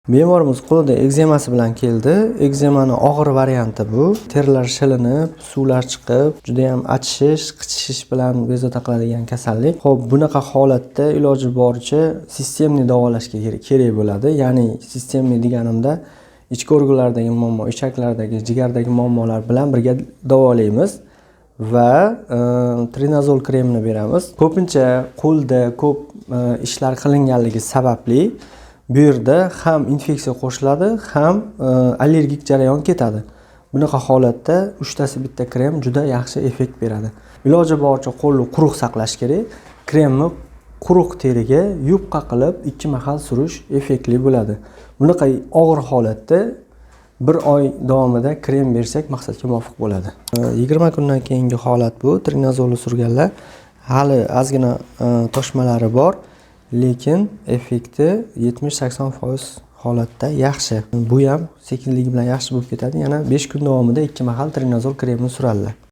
Bemorimiz qo'lida ekzemasi bilan keldi. Ekzemani og'ir varianti bu. Terlar shilinib, suvlar chiqib, juda ham achishish, qichishish bilan bezovta qiladigan kasallik. Xo'p, bunaqa holatda iloji boricha sistemli davolashga kerak bo'ladi. Ya'ni sistemli deganimda ichki organlardagi muammo, ichaklardagi, jigardagi muammolar bilan birga davolaymiz va trinazol kremini beramiz. Ko'pincha qo'lda ko'p ishlar qilinganligi sababli bu yerda ham infeksiya qo'shiladi, ham allergik jarayon ketadi. Bunaqa holatda uchtasi bitta krem juda yaxshi effekt beradi. Iloji boricha qo'lni quruq saqlash kerak. Kremni quruq teriga yupqa qilib 2 mahal surish effektli bo'ladi. Bunaqa og'ir holatda 1 oy davomida krem bersak maqsadga muvofiq bo'ladi. 20 kundan keyingi holat bu. Trinazolni surganlar hali ozgina toshmalari bor. Lekin effekti 70-80% holatda yaxshi. Bu ham sekinligi bilan yaxshi bo'lib ketadi. Yana 5 kun davomida 2 mahal trinazol kremini suradilar.